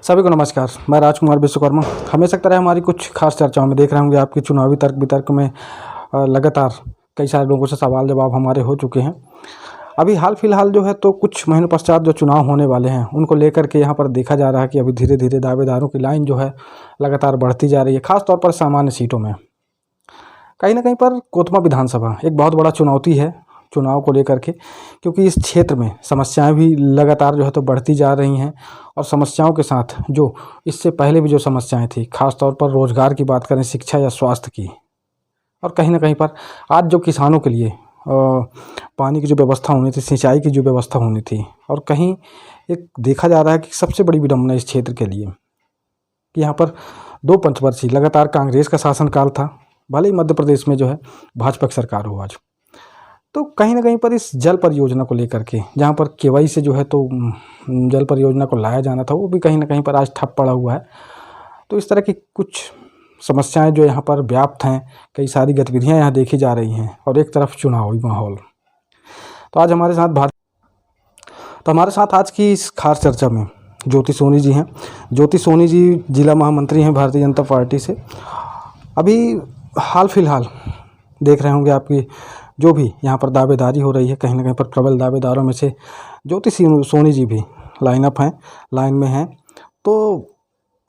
सभी को नमस्कार। मैं राजकुमार विश्वकर्मा। हमेशा की तरह हमारी कुछ खास चर्चाओं में देख रहे होंगे आपके चुनावी तर्क वितर्क में लगातार कई सारे लोगों से सवाल जवाब हमारे हो चुके हैं। अभी हाल फिलहाल जो है तो कुछ महीनों पश्चात जो चुनाव होने वाले हैं उनको लेकर के यहाँ पर देखा जा रहा है कि अभी धीरे धीरे दावेदारों की लाइन जो है लगातार बढ़ती जा रही है, खासतौर पर सामान्य सीटों में। कहीं ना कहीं पर कोतमा विधानसभा एक बहुत बड़ा चुनौती है चुनाव को लेकर के, क्योंकि इस क्षेत्र में समस्याएं भी लगातार जो है तो बढ़ती जा रही हैं। और समस्याओं के साथ जो इससे पहले भी जो समस्याएं थी, खासतौर पर रोजगार की बात करें, शिक्षा या स्वास्थ्य की, और कहीं ना कहीं पर आज जो किसानों के लिए पानी की जो व्यवस्था होनी थी, सिंचाई की जो व्यवस्था होनी थी, और कहीं एक देखा जा रहा है कि सबसे बड़ी विडम्बना इस क्षेत्र के लिए कि यहाँ पर 2 पंचवर्षीय लगातार कांग्रेस का शासनकाल था, भले ही मध्य प्रदेश में जो है भाजपा की सरकार हो आज। तो कहीं ना कहीं पर इस जल परियोजना को लेकर के, जहाँ पर केवाई से जो है तो जल परियोजना को लाया जाना था, वो भी कहीं ना कहीं पर आज ठप पड़ा हुआ है। तो इस तरह की कुछ समस्याएं जो यहाँ पर व्याप्त हैं, कई सारी गतिविधियां यहाँ देखी जा रही हैं, और एक तरफ चुनावी माहौल। तो आज हमारे साथ आज की इस खास चर्चा में ज्योति सोनी जी हैं। ज्योति सोनी जी जिला महामंत्री हैं भारतीय जनता पार्टी से। अभी हाल फिलहाल देख रहे होंगे आपकी जो भी यहाँ पर दावेदारी हो रही है, कहीं ना कहीं पर प्रबल दावेदारों में से ज्योति सोनी जी भी लाइन में हैं। तो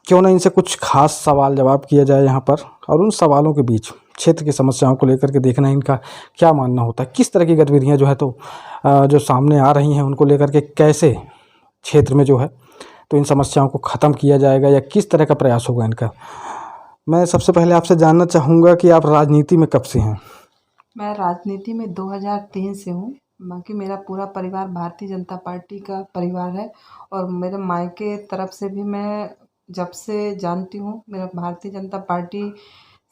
क्यों ना इनसे कुछ खास सवाल जवाब किया जाए यहाँ पर, और उन सवालों के बीच क्षेत्र की समस्याओं को लेकर के देखना इनका क्या मानना होता है, किस तरह की गतिविधियाँ जो है तो जो सामने आ रही हैं उनको लेकर के कैसे क्षेत्र में जो है तो इन समस्याओं को ख़त्म किया जाएगा, या किस तरह का प्रयास होगा इनका। मैं सबसे पहले आपसे जानना चाहूँगा कि आप राजनीति में कब से हैं? मैं राजनीति में 2003 से हूँ। बाकी मेरा पूरा परिवार भारतीय जनता पार्टी का परिवार है, और मेरे मायके तरफ से भी मैं जब से जानती हूँ मेरा भारतीय जनता पार्टी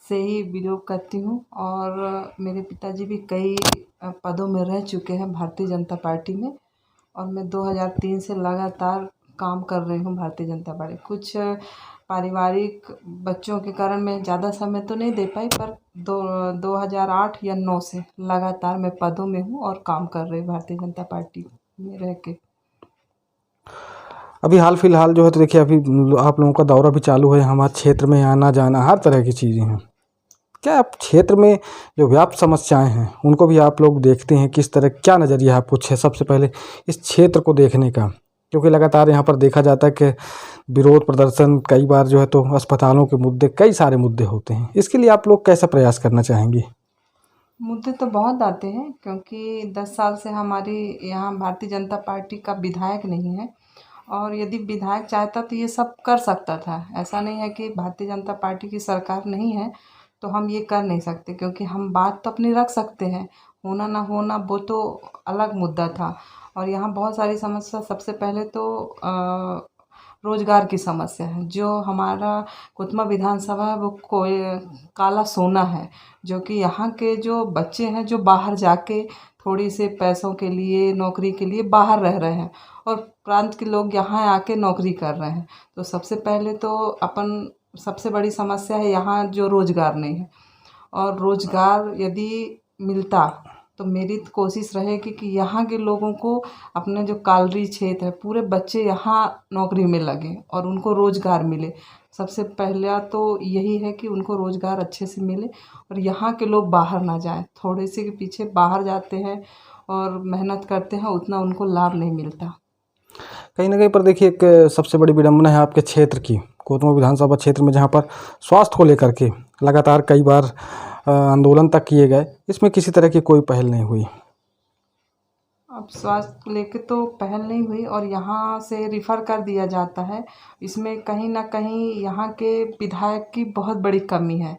से ही बिलोंग करती हूँ। और मेरे पिताजी भी कई पदों में रह चुके हैं भारतीय जनता पार्टी में, और मैं 2003 से लगातार काम कर रही हूँ भारतीय जनता पार्टी। कुछ पारिवारिक बच्चों के कारण मैं ज़्यादा समय तो नहीं दे पाई, पर 2008 या 9 से लगातार मैं पदों में हूँ और काम कर रही हूँ भारतीय जनता पार्टी में रह के। अभी हाल फिलहाल जो है तो देखिए, अभी आप लोगों का दौरा भी चालू है, हमारे क्षेत्र में आना जाना हर तरह की चीज़ें हैं। क्या आप क्षेत्र में जो व्याप्त समस्याएं हैं उनको भी आप लोग देखते हैं? किस तरह, क्या नज़रिया आपको सबसे पहले इस क्षेत्र को देखने का, क्योंकि लगातार यहाँ पर देखा जाता है कि विरोध प्रदर्शन कई बार जो है तो अस्पतालों के मुद्दे, कई सारे मुद्दे होते हैं। इसके लिए आप लोग कैसा प्रयास करना चाहेंगे? मुद्दे तो बहुत आते हैं, क्योंकि 10 साल से हमारी यहाँ भारतीय जनता पार्टी का विधायक नहीं है, और यदि विधायक चाहता तो ये सब कर सकता था। ऐसा नहीं है कि भारतीय जनता पार्टी की सरकार नहीं है तो हम ये कर नहीं सकते, क्योंकि हम बात तो अपनी रख सकते हैं, होना ना होना वो तो अलग मुद्दा था। और यहाँ बहुत सारी समस्या, सबसे पहले तो रोजगार की समस्या है। जो हमारा कोतमा विधानसभा है वो कोई काला सोना है, जो कि यहाँ के जो बच्चे हैं जो बाहर जाके थोड़ी से पैसों के लिए, नौकरी के लिए बाहर रह रहे हैं, और प्रांत के लोग यहाँ आके नौकरी कर रहे हैं। तो सबसे पहले तो सबसे बड़ी समस्या है यहाँ जो रोजगार नहीं है। और रोजगार यदि मिलता तो मेरी तो कोशिश रहेगी कि यहाँ के लोगों को, अपने जो कालरी क्षेत्र है, पूरे बच्चे यहाँ नौकरी में लगें और उनको रोजगार मिले। सबसे पहला तो यही है कि उनको रोजगार अच्छे से मिले, और यहाँ के लोग बाहर ना जाएं। थोड़े से के पीछे बाहर जाते हैं और मेहनत करते हैं, उतना उनको लाभ नहीं मिलता। कहीं ना कहीं पर देखिए, एक सबसे बड़ी विडम्बना है आपके क्षेत्र की, कोतमा विधानसभा क्षेत्र में, जहाँ पर स्वास्थ्य को लेकर के लगातार कई बार आंदोलन तक किए गए, इसमें किसी तरह की कोई पहल नहीं हुई। अब स्वास्थ्य को लेके तो पहल नहीं हुई, और यहाँ से रिफ़र कर दिया जाता है। इसमें कहीं ना कहीं यहाँ के विधायक की बहुत बड़ी कमी है,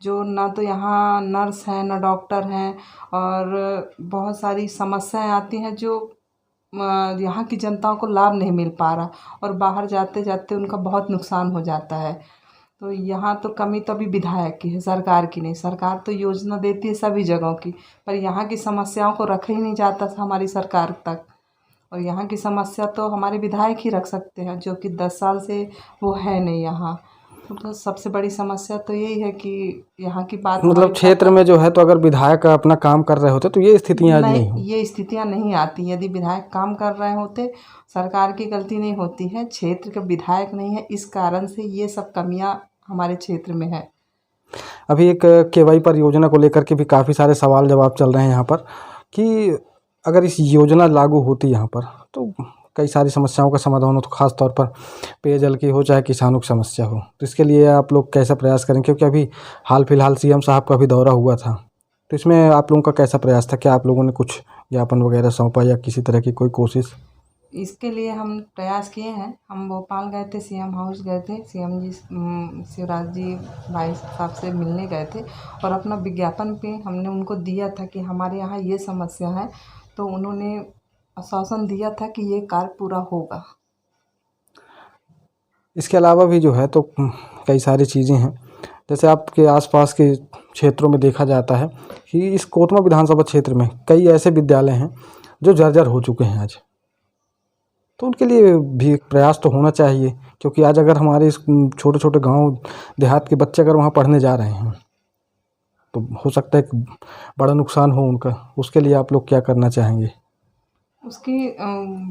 जो ना तो यहाँ नर्स हैं ना डॉक्टर हैं, और बहुत सारी समस्याएं आती हैं जो यहाँ की जनताओं को लाभ नहीं मिल पा रहा, और बाहर जाते जाते उनका बहुत नुकसान हो जाता है। तो यहाँ तो कमी तो अभी विधायक की है, सरकार की नहीं। सरकार तो योजना देती है सभी जगहों की, पर यहाँ की समस्याओं को रखा ही नहीं जाता था हमारी सरकार तक। और यहाँ की समस्या तो हमारे विधायक ही रख सकते हैं, जो कि 10 साल से वो है नहीं यहाँ। तो सबसे बड़ी समस्या तो यही है कि यहाँ की बात मतलब हमारी क्षेत्र में जो है तो अगर विधायक अपना काम कर रहे होते तो ये स्थितियाँ आज नहीं नहीं, हो। ये स्थितियाँ नहीं आती। यदि विधायक काम कर रहे होते, सरकार की गलती नहीं होती है, क्षेत्र के विधायक नहीं है, इस कारण से ये सब कमियाँ हमारे क्षेत्र में है। अभी एक केवाई परियोजना को लेकर के भी काफ़ी सारे सवाल जवाब चल रहे हैं यहाँ पर कि अगर इस योजना लागू होती यहाँ पर तो कई सारी समस्याओं का समाधान हो, तो खास तौर पर पेयजल की हो चाहे किसानों की समस्या हो, तो इसके लिए आप लोग कैसा प्रयास करें? क्योंकि अभी हाल फिलहाल सीएम साहब का भी दौरा हुआ था, तो इसमें आप लोगों का कैसा प्रयास था? क्या आप लोगों ने कुछ ज्ञापन वगैरह सौंपा या किसी तरह की कोई कोशिश? इसके लिए हम प्रयास किए हैं। हम भोपाल गए थे, सीएम हाउस गए थे, सीएम जी शिवराज जी भाई साहब से मिलने गए थे और अपना विज्ञापन पे हमने उनको दिया था कि हमारे यहाँ ये समस्या है, तो उन्होंने आश्वासन दिया था कि ये कार्य पूरा होगा। इसके अलावा भी जो है तो कई सारी चीज़ें हैं, जैसे आपके आसपास के क्षेत्रों में देखा जाता है कि इस कोतमा विधानसभा क्षेत्र में कई ऐसे विद्यालय हैं जो जर्जर हो चुके हैं आज, तो उनके लिए भी एक प्रयास तो होना चाहिए, क्योंकि आज अगर हमारे इस छोटे छोटे गांव देहात के बच्चे अगर वहां पढ़ने जा रहे हैं तो हो सकता है कि बड़ा नुकसान हो उनका। उसके लिए आप लोग क्या करना चाहेंगे? उसकी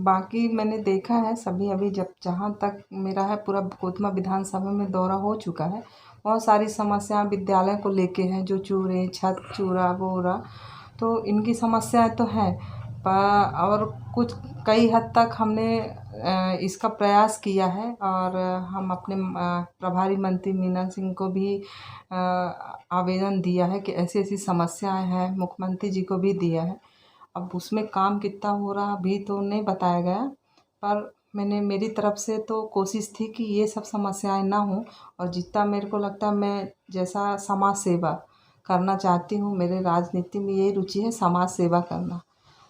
बाकी मैंने देखा है सभी, अभी जब जहाँ तक मेरा है पूरा कोतमा विधानसभा में दौरा हो चुका है, बहुत सारी समस्याएं विद्यालय को लेके हैं, जो चूरे छत चूरा बोरा, तो इनकी समस्याएं तो हैं पर और कुछ कई हद तक हमने इसका प्रयास किया है और हम अपने प्रभारी मंत्री मीना सिंह को भी आवेदन दिया है कि ऐसी ऐसी समस्याएं हैं, मुख्यमंत्री जी को भी दिया है। अब उसमें काम कितना हो रहा अभी तो नहीं बताया गया, पर मैंने मेरी तरफ से तो कोशिश थी कि ये सब समस्याएं ना हो, और जितना मेरे को लगता है मैं जैसा समाज सेवा करना चाहती हूँ, मेरे राजनीति में यही रुचि है समाज सेवा करना,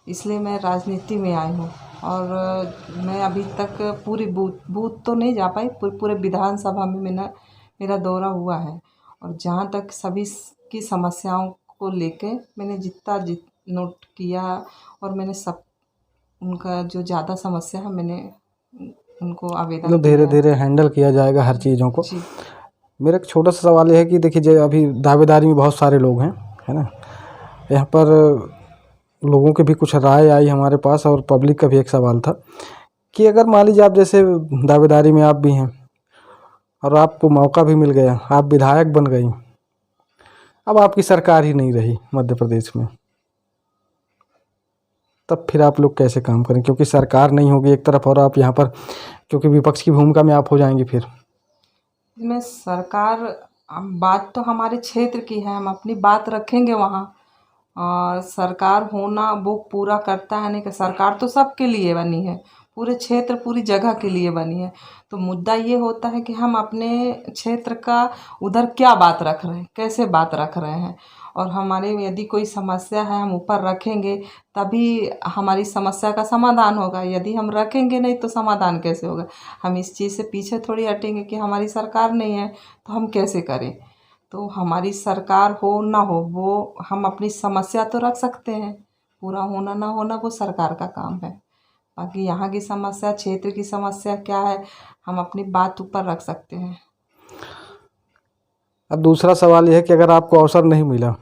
इसलिए मैं राजनीति में आई हूँ। और मैं अभी तक पूरी बूथ बूथ तो नहीं जा पाई, पूरे विधानसभा में मेरा दौरा हुआ है, और जहाँ तक सभी की समस्याओं को लेके मैंने जितना नोट किया और मैंने सब उनका जो ज़्यादा समस्या है मैंने उनको आवेदन मतलब दिया धीरे है। धीरे हैंडल किया जाएगा हर चीज़ों को। जी। मेरा एक छोटा सा सवाल ये है कि देखिए अभी दावेदारी में बहुत सारे लोग हैं, है ना, यहाँ पर लोगों की भी कुछ राय आई हमारे पास और पब्लिक का भी एक सवाल था कि अगर मान लीजिए आप जैसे दावेदारी में आप भी हैं और आपको मौका भी मिल गया, आप विधायक बन गई, अब आपकी सरकार ही नहीं रही मध्य प्रदेश में, तब फिर आप लोग कैसे काम करें? क्योंकि सरकार नहीं होगी एक तरफ और आप यहाँ पर क्योंकि विपक्ष की भूमिका में आप हो जाएंगे फिर। इसमें सरकार बात तो हमारे क्षेत्र की है, हम अपनी बात रखेंगे वहाँ, और सरकार होना वो पूरा करता है नहीं कि सरकार तो सबके लिए बनी है, पूरे क्षेत्र पूरी जगह के लिए बनी है, तो मुद्दा ये होता है कि हम अपने क्षेत्र का उधर क्या बात रख रहे हैं, कैसे बात रख रहे हैं, और हमारे यदि कोई समस्या है हम ऊपर रखेंगे तभी हमारी समस्या का समाधान होगा, यदि हम रखेंगे नहीं तो समाधान कैसे होगा? हम इस चीज़ से पीछे थोड़ी हटेंगे कि हमारी सरकार नहीं है तो हम कैसे करें। तो हमारी सरकार हो ना हो वो हम अपनी समस्या तो रख सकते हैं, पूरा होना ना होना वो सरकार का काम है, बाकी यहाँ की समस्या क्षेत्र की समस्या क्या है हम अपनी बात ऊपर रख सकते हैं। अब दूसरा सवाल यह है कि अगर आपको अवसर नहीं मिला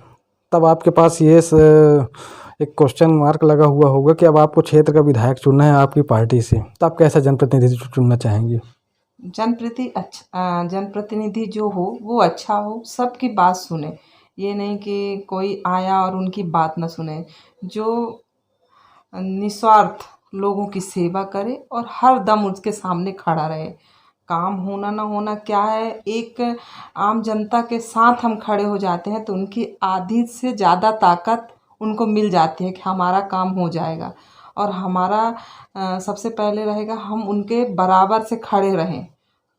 तब आपके पास ये एक क्वेश्चन मार्क लगा हुआ होगा कि अब आपको क्षेत्र का विधायक चुनना है आपकी पार्टी से, तो आप कैसा जनप्रतिनिधि चुनना चाहेंगे? जनप्रतिनिधि जो हो वो अच्छा हो, सबकी बात सुने, ये नहीं कि कोई आया और उनकी बात ना सुने, जो निस्वार्थ लोगों की सेवा करे और हर दम उसके सामने खड़ा रहे। काम होना ना होना क्या है, एक आम जनता के साथ हम खड़े हो जाते हैं तो उनकी आधी से ज़्यादा ताकत उनको मिल जाती है कि हमारा काम हो जाएगा, और हमारा सबसे पहले रहेगा हम उनके बराबर से खड़े रहें,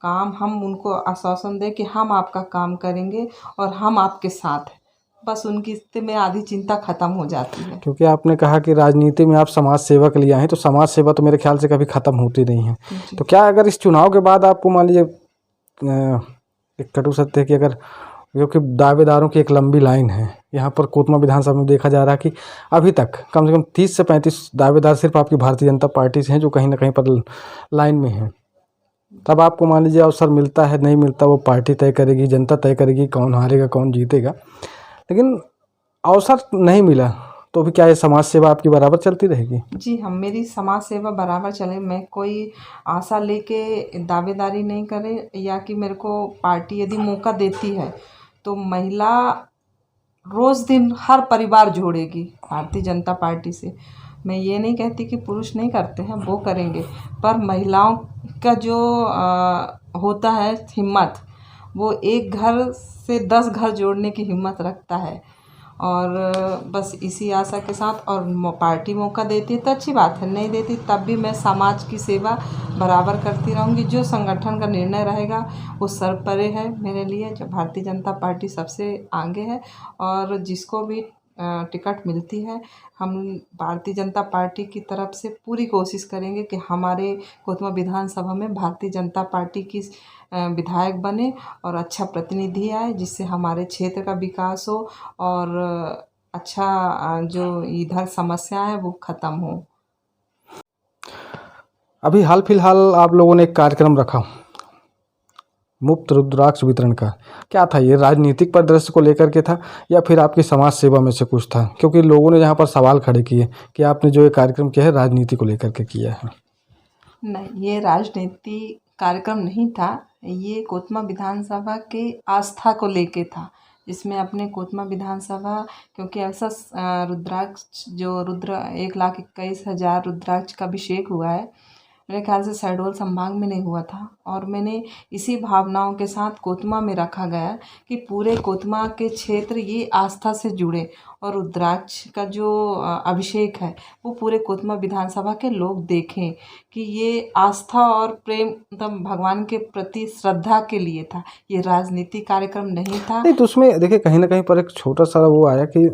काम हम उनको आश्वासन दें कि हम आपका काम करेंगे और हम आपके साथ हैं, बस उनकी स्थिति में आधी चिंता खत्म हो जाती है। क्योंकि आपने कहा कि राजनीति में आप समाज सेवा के लिए आए हैं, तो समाज सेवा तो मेरे ख्याल से कभी ख़त्म होती नहीं है। तो क्या अगर इस चुनाव के बाद आपको मान लीजिए एक कटु सत्य है कि अगर क्योंकि दावेदारों की एक लंबी लाइन है यहाँ पर कोतमा विधानसभा में, देखा जा रहा है कि अभी तक कम से कम 30 से 35 दावेदार सिर्फ आपकी भारतीय जनता पार्टी से हैं जो कहीं ना कहीं पर लाइन में हैं, तब आपको मान लीजिए अवसर मिलता है नहीं मिलता वो पार्टी तय करेगी, जनता तय करेगी कौन हारेगा कौन जीतेगा। लेकिन अवसर नहीं मिला तो भी क्या ये समाज सेवा आपकी बराबर चलती रहेगी? जी हम मेरी समाज सेवा बराबर चले। मैं कोई आशा लेके दावेदारी नहीं करे, या कि मेरे को पार्टी यदि मौका देती है तो महिला रोज़ दिन हर परिवार जोड़ेगी भारतीय जनता पार्टी से। मैं ये नहीं कहती कि पुरुष नहीं करते हैं, वो करेंगे, पर महिलाओं का जो होता है हिम्मत, वो एक घर से 10 घर जोड़ने की हिम्मत रखता है। और बस इसी आशा के साथ, और पार्टी मौका देती है तो अच्छी बात है, नहीं देती तब भी मैं समाज की सेवा बराबर करती रहूँगी। जो संगठन का निर्णय रहेगा वो सर्वोपरि है मेरे लिए। जो भारतीय जनता पार्टी सबसे आगे है, और जिसको भी टिकट मिलती है, हम भारतीय जनता पार्टी की तरफ से पूरी कोशिश करेंगे कि हमारे कोतमा विधानसभा में भारतीय जनता पार्टी की विधायक बने और अच्छा प्रतिनिधि आए, जिससे हमारे क्षेत्र का विकास हो और अच्छा जो इधर समस्या है वो ख़त्म हो। अभी हाल फिलहाल आप लोगों ने एक कार्यक्रम रखा मुफ्त रुद्राक्ष वितरण का, क्या था ये? राजनीतिक परिदृश्य को लेकर के था या फिर आपकी समाज सेवा में से कुछ था? क्योंकि लोगों ने यहाँ पर सवाल खड़े किए कि आपने जो ये कार्यक्रम किया है राजनीति को लेकर के किया है। नहीं, ये राजनीति कार्यक्रम नहीं था, ये कोतमा विधानसभा के आस्था को लेके था, जिसमें अपने कोतमा विधानसभा, क्योंकि ऐसा रुद्राक्ष जो 1,21,000 रुद्राक्ष का अभिषेक हुआ है, मेरे ख्याल से शहडोल संभाग में नहीं हुआ था। और मैंने इसी भावनाओं के साथ कोतमा में रखा गया कि पूरे कोतमा के क्षेत्र ये आस्था से जुड़े, और रुद्राक्ष का जो अभिषेक है वो पूरे कोतमा विधानसभा के लोग देखें कि ये आस्था और प्रेम, मतलब भगवान के प्रति श्रद्धा के लिए था, ये राजनीतिक कार्यक्रम नहीं था। नहीं तो उसमें देखिए कहीं ना कहीं पर एक छोटा सा वो आया कि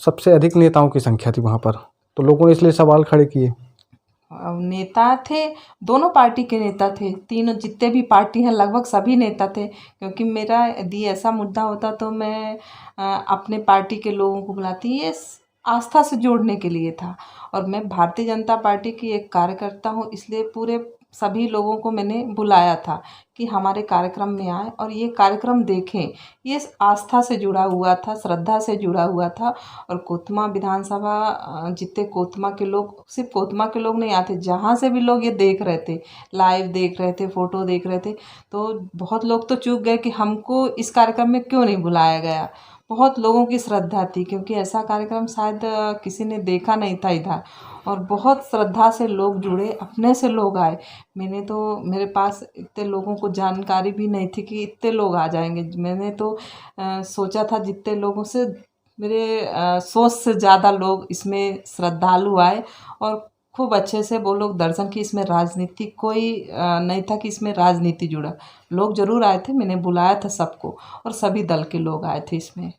सबसे अधिक नेताओं की संख्या थी वहाँ पर, तो लोगों ने इसलिए सवाल खड़े किए। नेता थे, दोनों पार्टी के नेता थे, तीनों जितने भी पार्टी हैं लगभग सभी नेता थे। क्योंकि मेरा यदि ऐसा मुद्दा होता तो मैं अपने पार्टी के लोगों को बुलाती, ये आस्था से जोड़ने के लिए था। और मैं भारतीय जनता पार्टी की एक कार्यकर्ता हूँ, इसलिए पूरे सभी लोगों को मैंने बुलाया था कि हमारे कार्यक्रम में आए और ये कार्यक्रम देखें। ये आस्था से जुड़ा हुआ था, श्रद्धा से जुड़ा हुआ था। और कोतमा विधानसभा जितने कोतमा के लोग, सिर्फ कोतमा के लोग नहीं आते, जहाँ से भी लोग ये देख रहे थे, लाइव देख रहे थे, फ़ोटो देख रहे थे, तो बहुत लोग तो चूक गए कि हमको इस कार्यक्रम में क्यों नहीं बुलाया गया। बहुत लोगों की श्रद्धा थी, क्योंकि ऐसा कार्यक्रम शायद किसी ने देखा नहीं था इधर, और बहुत श्रद्धा से लोग जुड़े, अपने से लोग आए। मेरे पास इतने लोगों को जानकारी भी नहीं थी कि इतने लोग आ जाएंगे। मैंने तो सोचा था जितने लोगों से, मेरे सोच से ज़्यादा लोग इसमें श्रद्धालु आए, और खूब अच्छे से वो लोग दर्शन की। इसमें राजनीति कोई नहीं था कि इसमें राजनीति जुड़ा। लोग ज़रूर आए थे, मैंने बुलाया था सबको, और सभी दल के लोग आए थे इसमें।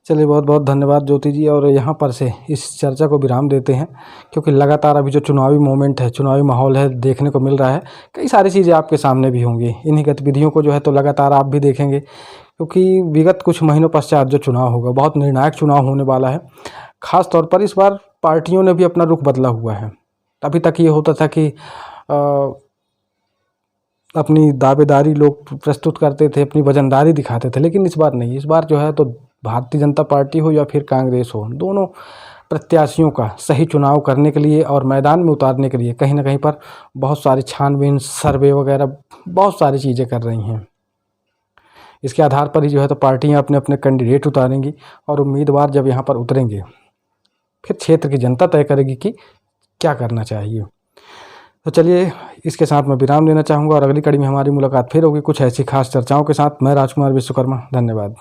चलिए बहुत बहुत धन्यवाद ज्योति जी, और यहाँ पर से इस चर्चा को विराम देते हैं, क्योंकि लगातार अभी जो चुनावी मोमेंट है, चुनावी माहौल है, देखने को मिल रहा है। कई सारी चीज़ें आपके सामने भी होंगी, इन्हीं गतिविधियों को जो है तो लगातार आप भी देखेंगे, क्योंकि विगत कुछ महीनों पश्चात जो चुनाव होगा, बहुत निर्णायक चुनाव होने वाला है। ख़ास तौर पर इस बार पार्टियों ने भी अपना रुख बदला हुआ है। अभी तक ये होता था कि अपनी दावेदारी लोग प्रस्तुत करते थे, अपनी वजनदारी दिखाते थे, लेकिन इस बार नहीं। इस बार जो है तो भारतीय जनता पार्टी हो या फिर कांग्रेस हो, दोनों प्रत्याशियों का सही चुनाव करने के लिए और मैदान में उतारने के लिए कहीं ना कहीं पर बहुत सारी छानबीन, सर्वे वगैरह बहुत सारी चीज़ें कर रही हैं। इसके आधार पर ही जो है तो पार्टियां अपने अपने कैंडिडेट उतारेंगी, और उम्मीदवार जब यहाँ पर उतरेंगे फिर क्षेत्र की जनता तय करेगी कि क्या करना चाहिए। तो चलिए इसके साथ मैं विराम देना चाहूँगा, और अगली कड़ी में हमारी मुलाकात फिर होगी कुछ ऐसी खास चर्चाओं के साथ। मैं राजकुमार विश्वकर्मा, धन्यवाद।